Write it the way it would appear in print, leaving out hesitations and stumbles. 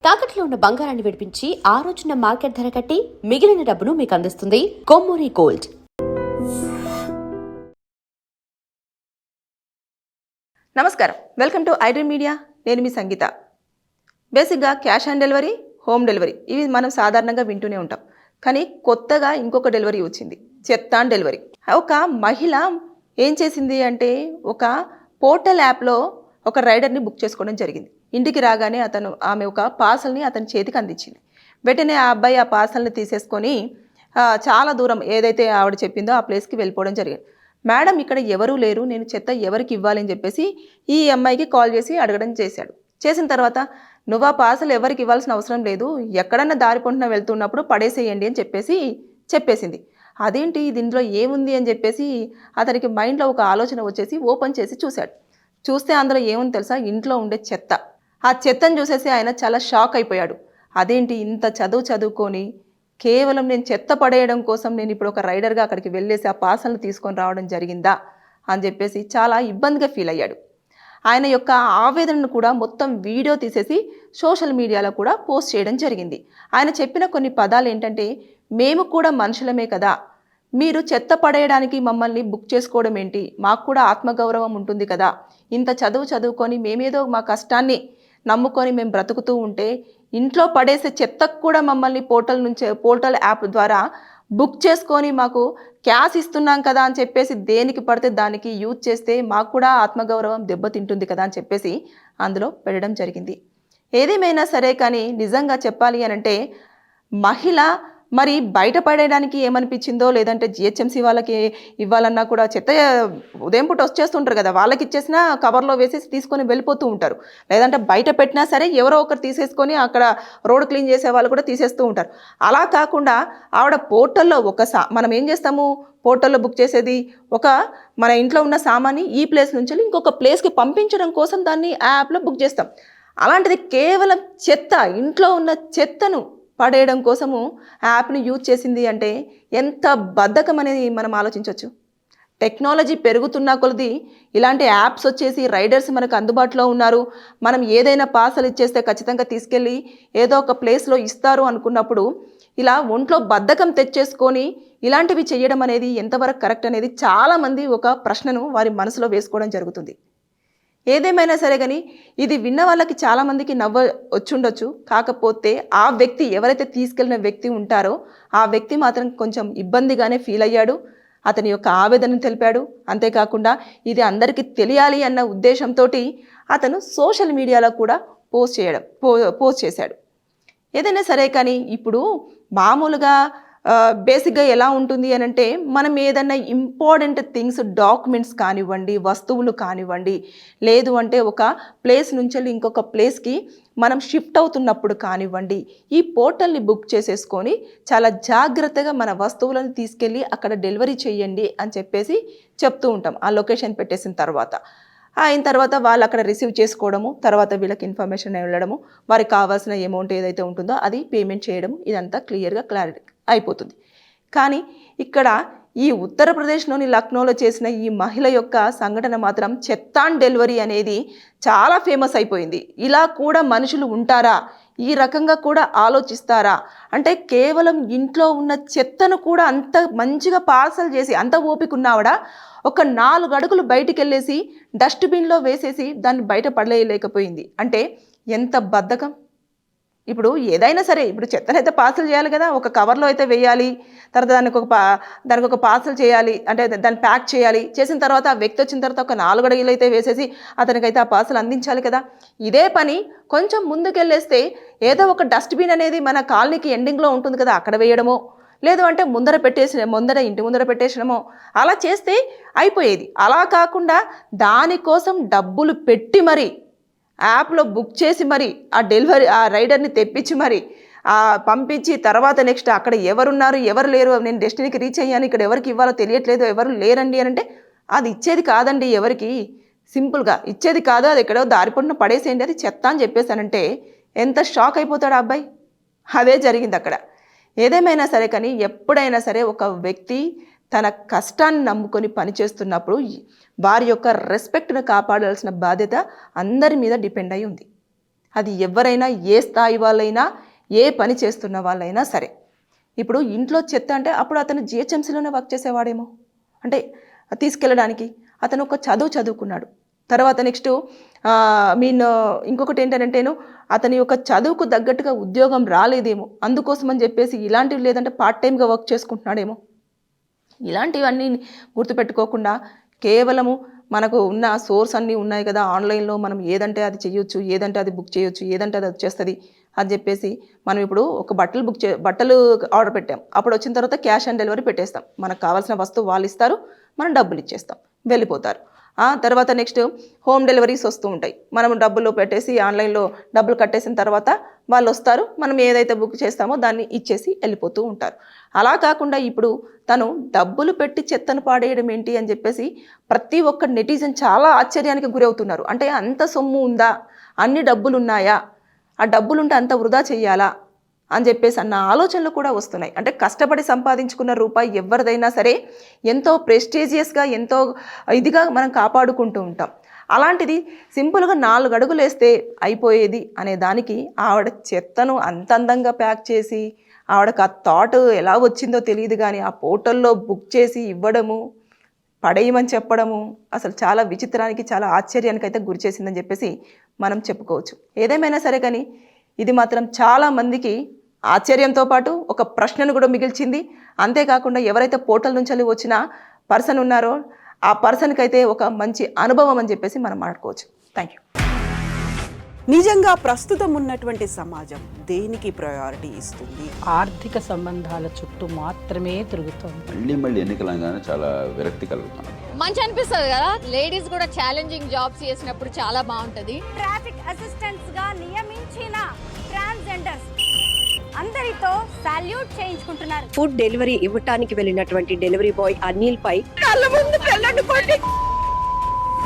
తాకట్లో ఉన్న బంగారాన్ని విడిపించి ఆ రోజున మార్కెట్ ధర కట్టి మిగిలిన డబ్బును మీకు అందిస్తుంది కొమ్మూరి గోల్డ్. నమస్కారం, వెల్కమ్ టు ఐడ్రీమ్ మీడియా. నేను మీ సంగీత. బేసిక్గా cash on delivery, home delivery ఇవి మనం సాధారణంగా వింటూనే ఉంటాం. కానీ కొత్తగా ఇంకొక డెలివరీ వచ్చింది, చెత్త ఆన్ డెలివరీ. ఒక మహిళ ఏం చేసింది అంటే ఒక పోర్టల్ యాప్లో ఒక రైడర్ని బుక్ చేసుకోవడం జరిగింది. ఇంటికి రాగానే ఆమె ఒక పార్సల్ని అతని చేతికి అందించింది. వెంటనే ఆ అబ్బాయి ఆ పార్సల్ని తీసేసుకొని చాలా దూరం ఏదైతే ఆవిడ చెప్పిందో ఆ ప్లేస్కి వెళ్ళిపోవడం జరిగింది. మేడం ఇక్కడ ఎవరూ లేరు, నేను చెత్త ఎవరికి ఇవ్వాలి అని చెప్పేసి ఈ అమ్మాయికి కాల్ చేసి అడగడం చేశాడు. చేసిన తర్వాత నువ్వు ఆ పార్సల్ ఎవరికి ఇవ్వాల్సిన అవసరం లేదు, ఎక్కడన్నా దారి పొంటున వెళ్తున్నప్పుడు పడేసేయండి అని చెప్పేసింది. అదేంటి దీంట్లో ఏముంది అని చెప్పేసి అతనికి మైండ్లో ఒక ఆలోచన వచ్చేసి ఓపెన్ చేసి చూస్తే అందులో ఏముంది తెలుసా, ఇంట్లో ఉండే చెత్త. ఆ చెత్తను చూసేసి ఆయన చాలా షాక్ అయిపోయాడు. అదేంటి ఇంత చదువుకొని కేవలం నేను చెత్త పడేయడం కోసం నేను ఇప్పుడు ఒక రైడర్గా అక్కడికి వెళ్ళేసి ఆ పార్సల్ని తీసుకొని రావడం జరిగిందా అని చెప్పేసి చాలా ఇబ్బందిగా ఫీల్ అయ్యాడు. ఆయన యొక్క ఆవేదనను కూడా మొత్తం వీడియో తీసేసి సోషల్ మీడియాలో కూడా పోస్ట్ చేయడం జరిగింది. ఆయన చెప్పిన కొన్ని పదాలు ఏంటంటే, మేము కూడా మనుషులమే కదా, మీరు చెత్త పడేయడానికి మమ్మల్ని బుక్ చేసుకోవడం ఏంటి, మాకు కూడా ఆత్మగౌరవం ఉంటుంది కదా, ఇంత చదువుకొని మేమేదో మా కష్టాన్ని నమ్ముకొని మేము బ్రతుకుతూ ఉంటే ఇంట్లో పడేసే చెత్తకు కూడా మమ్మల్ని పోర్టల్ యాప్ ద్వారా బుక్ చేసుకొని మాకు క్యాష్ ఇస్తున్నాం కదా అని చెప్పేసి దేనికి పడితే దానికి యూజ్ చేస్తే మాకు కూడా ఆత్మగౌరవం దెబ్బతింటుంది కదా అని చెప్పేసి అందులో పెట్టడం జరిగింది. ఏదేమైనా సరే కానీ నిజంగా చెప్పాలి అనంటే మహిళ మరి బయటపడేయడానికి ఏమనిపించిందో, లేదంటే జిహెచ్ఎంసీ వాళ్ళకి ఇవ్వాలన్నా కూడా చెత్త ఉదయం పూట వచ్చేస్తుంటారు కదా, వాళ్ళకి ఇచ్చేసిన కవర్లో వేసేసి తీసుకొని వెళ్ళిపోతూ ఉంటారు. లేదంటే బయట పెట్టినా సరే ఎవరో ఒకరు తీసేసుకొని అక్కడ రోడ్ క్లీన్ చేసే వాళ్ళు కూడా తీసేస్తూ ఉంటారు. అలా కాకుండా ఆవిడ పోర్టల్లో మనం ఏం చేస్తాము, పోర్టల్లో బుక్ చేసేది మన ఇంట్లో ఉన్న సామాన్ని ఈ ప్లేస్ నుంచి ఇంకొక ప్లేస్కి పంపించడం కోసం దాన్ని ఆ యాప్లో బుక్ చేస్తాం. అలాంటిది కేవలం ఇంట్లో ఉన్న చెత్తను పడేయడం కోసము యాప్ని యూజ్ చేసింది అంటే ఎంత బద్ధకం అనేది మనం ఆలోచించవచ్చు. టెక్నాలజీ పెరుగుతున్న కొలది ఇలాంటి యాప్స్ వచ్చేసి రైడర్స్ మనకు అందుబాటులో ఉన్నారు, మనం ఏదైనా పార్సల్ ఇచ్చేస్తే ఖచ్చితంగా తీసుకెళ్ళి ఏదో ఒక ప్లేస్లో ఇస్తారు అనుకున్నప్పుడు ఇలా ఒంట్లో బద్ధకం తెచ్చేసుకొని ఇలాంటివి చేయడం అనేది ఎంతవరకు కరెక్ట్ అనేది చాలామంది ఒక ప్రశ్నను వారి మనసులో వేసుకోవడం జరుగుతుంది. ఏదేమైనా సరే కానీ ఇది విన్న వాళ్ళకి చాలామందికి నవ్వు వచ్చుండొచ్చు. కాకపోతే ఆ వ్యక్తి ఎవరైతే తీసుకెళ్లిన వ్యక్తి ఉంటారో ఆ వ్యక్తి మాత్రం కొంచెం ఇబ్బందిగానే ఫీల్ అయ్యాడు, అతని యొక్క ఆవేదనను తెలిపాడు. అంతేకాకుండా ఇది అందరికీ తెలియాలి అన్న ఉద్దేశంతో అతను సోషల్ మీడియాలో కూడా పోస్ట్ చేశాడు. ఏదైనా సరే కానీ ఇప్పుడు మామూలుగా బేసిక్గా ఎలా ఉంటుంది అని అంటే, మనం ఏదైనా ఇంపార్టెంట్ థింగ్స్, డాక్యుమెంట్స్ కానివ్వండి, వస్తువులు కానివ్వండి, లేదు అంటే ఒక ప్లేస్ నుంచి ఇంకొక ప్లేస్కి మనం షిఫ్ట్ అవుతున్నప్పుడు కానివ్వండి, ఈ పోర్టల్ని బుక్ చేసేసుకొని చాలా జాగ్రత్తగా మన వస్తువులను తీసుకెళ్ళి అక్కడ డెలివరీ చేయండి అని చెప్పేసి చెప్తూ ఉంటాం. ఆ లొకేషన్ పెట్టేసిన తర్వాత అయిన తర్వాత వాళ్ళు అక్కడ రిసీవ్ చేసుకోవడము, తర్వాత వీళ్ళకి ఇన్ఫర్మేషన్ వెళ్ళడము, వారికి కావాల్సిన అమౌంట్ ఏదైతే ఉంటుందో అది పేమెంట్ చేయడం, ఇదంతా క్లారిటీ అయిపోతుంది. కానీ ఇక్కడ ఈ ఉత్తరప్రదేశ్లోని లక్నోలో చేసిన ఈ మహిళ యొక్క సంఘటన మాత్రం చెత్త ఆన్ డెలివరీ అనేది చాలా ఫేమస్ అయిపోయింది. ఇలా కూడా మనుషులు ఉంటారా, ఈ రకంగా కూడా ఆలోచిస్తారా అంటే, కేవలం ఇంట్లో ఉన్న చెత్తను కూడా అంత మంచిగా పార్సల్ చేసి అంత ఓపిక ఉన్నావిడ ఒక 4 అడుగులు బయటికి వెళ్ళేసి డస్ట్బిన్లో వేసేసి దాన్ని బయట పడలేయలేకపోయింది అంటే ఎంత బద్ధకం. ఇప్పుడు ఏదైనా సరే, ఇప్పుడు చెత్తనైతే పార్సల్ చేయాలి కదా, ఒక కవర్లో అయితే వేయాలి, తర్వాత దానికి ఒక పార్సల్ చేయాలి, అంటే దాన్ని ప్యాక్ చేయాలి. చేసిన తర్వాత ఆ వ్యక్తి వచ్చిన తర్వాత ఒక 4 అడుగులు అయితే వేసేసి అతనికైతే ఆ పార్సల్ అందించాలి కదా. ఇదే పని కొంచెం ముందుకెళ్ళేస్తే ఏదో ఒక డస్ట్బిన్ అనేది మన కాలనీకి ఎండింగ్లో ఉంటుంది కదా, అక్కడ వేయడమో, లేదు అంటే ఇంటి ముందర పెట్టేసడమో అలా చేస్తే అయిపోయేది. అలా కాకుండా దానికోసం డబ్బులు పెట్టి మరి యాప్లో బుక్ చేసి మరి ఆ రైడర్ని తెప్పించి మరి పంపించి తర్వాత నెక్స్ట్ అక్కడ ఎవరున్నారు ఎవరు లేరు, నేను డెస్టినీకి రీచ్ అయ్యాను, ఇక్కడ ఎవరికి ఇవ్వాలో తెలియట్లేదు, ఎవరు లేరండి అని అంటే అది ఇచ్చేది కాదండి. ఎవరికి సింపుల్గా ఇచ్చేది కాదు, అది ఎక్కడో దారిపొంటున పడేసేయండి, అది చెత్త అని చెప్పేసానంటే ఎంత షాక్ అయిపోతాడు ఆ అబ్బాయి. అదే జరిగింది అక్కడ. ఏదేమైనా సరే కానీ ఎప్పుడైనా సరే ఒక వ్యక్తి తన కష్టాన్ని నమ్ముకొని పనిచేస్తున్నప్పుడు వారి యొక్క రెస్పెక్ట్ను కాపాడాల్సిన బాధ్యత అందరి మీద డిపెండ్ అయి ఉంది. అది ఎవరైనా, ఏ స్థాయి వాళ్ళైనా, ఏ పని చేస్తున్న వాళ్ళైనా సరే. ఇప్పుడు ఇంట్లో చెత్త అంటే అప్పుడు అతను జిహెచ్ఎంసీలోనే వర్క్ చేసేవాడేమో, అంటే తీసుకెళ్ళడానికి అతను ఒక చదువుకున్నాడు. తర్వాత నెక్స్ట్ ఇంకొకటి ఏంటంటేను అతని యొక్క చదువుకు తగ్గట్టుగా ఉద్యోగం రాలేదేమో, అందుకోసం అని చెప్పేసి ఇలాంటివి లేదంటే పార్ట్ టైంగా వర్క్ చేసుకుంటున్నాడేమో. ఇలాంటివన్నీ గుర్తుపెట్టుకోకుండా కేవలము మనకు ఉన్న సోర్స్ అన్నీ ఉన్నాయి కదా, ఆన్లైన్లో మనం ఏదంటే అది చేయొచ్చు, ఏదంటే అది బుక్ చేయొచ్చు, ఏదంటే అది వచ్చేస్తుంది అని చెప్పేసి మనం ఇప్పుడు ఒక బట్టలు ఆర్డర్ పెట్టాం, అప్పుడు వచ్చిన తర్వాత క్యాష్ ఆన్ డెలివరీ పెట్టేస్తాం. మనకు కావాల్సిన వస్తువు వాళ్ళు ఇస్తారు, మనం డబ్బులు ఇచ్చేస్తాం, వెళ్ళిపోతారు. తర్వాత నెక్స్ట్ హోమ్ డెలివరీస్ వస్తూ ఉంటాయి. మనం డబ్బులు పెట్టేసి ఆన్లైన్లో డబ్బులు కట్టేసిన తర్వాత వాళ్ళు వస్తారు, మనం ఏదైతే బుక్ చేస్తామో దాన్ని ఇచ్చేసి వెళ్ళిపోతూ ఉంటారు. అలా కాకుండా ఇప్పుడు తను డబ్బులు పెట్టి చెత్తను పాడేయడం ఏంటి అని చెప్పేసి ప్రతి ఒక్క నెటిజన్ చాలా ఆశ్చర్యానికి గురవుతున్నారు. అంటే అంత సొమ్ము ఉందా, అన్ని డబ్బులు ఉన్నాయా, ఆ డబ్బులుంటే అంత వృధా చెయ్యాలా అని చెప్పేసి అన్న ఆలోచనలు కూడా వస్తున్నాయి. అంటే కష్టపడి సంపాదించుకున్న రూపాయి ఎవరిదైనా సరే ఎంతో ప్రెస్టీజియస్గా, ఎంతో ఇదిగా మనం కాపాడుకుంటూ ఉంటాం. అలాంటిది సింపుల్గా 4 అడుగులు వేస్తే అయిపోయేది అనే దానికి ఆవిడ చెత్తను అంత అందంగా ప్యాక్ చేసి, ఆవిడకి ఆ థాట్ ఎలా వచ్చిందో తెలియదు కానీ ఆ పోర్టల్లో బుక్ చేసి ఇవ్వడము, పడేయమని చెప్పడము అసలు చాలా విచిత్రానికి, చాలా ఆశ్చర్యానికి అయితే గురి చేసిందని చెప్పేసి మనం చెప్పుకోవచ్చు. ఏదేమైనా సరే కానీ ఇది మాత్రం చాలా మందికి ఆశ్చర్యంతో పాటు ఒక ప్రశ్నను కూడా మిగిల్చింది. అంతేకాకుండా ఎవరైతే పోర్టల్ నుంచి వచ్చిన పర్సన్ ఉన్నారో ఆ పర్సన్కి అయితే ఒక మంచి అనుభవం అని చెప్పేసి మనం మాట్లాడుకోవచ్చు. Thank you. నిజంగా ప్రస్తుతం ఉన్నటువంటి సమాజం దేనికి ప్రయారిటీ ఇస్తుంది? ఆర్థిక సంబంధాల చుట్టూ మాత్రమే తిరుగుతుంది. మళ్ళీ ఎన్నికలంగానే చాలా విరక్తి కలుగుతాను. మంచి అనిపిస్తుంది కదా, లేడీస్ కూడా ఛాలెంజింగ్ జాబ్స్ చేసినప్పుడు చాలా బాగుంటది. ట్రాఫిక్ అసిస్టెంట్స్ గా నియమించిన ట్రాన్స్జెండర్స్ అందరితో సాల్యూట్ చేయించుకుంటున్నారు. ఫుడ్ డెలివరీ ఇవ్వటానికి వెళ్ళినటువంటి డెలివరీ బాయ్ అనిల్ పై కళ్ళ ముందు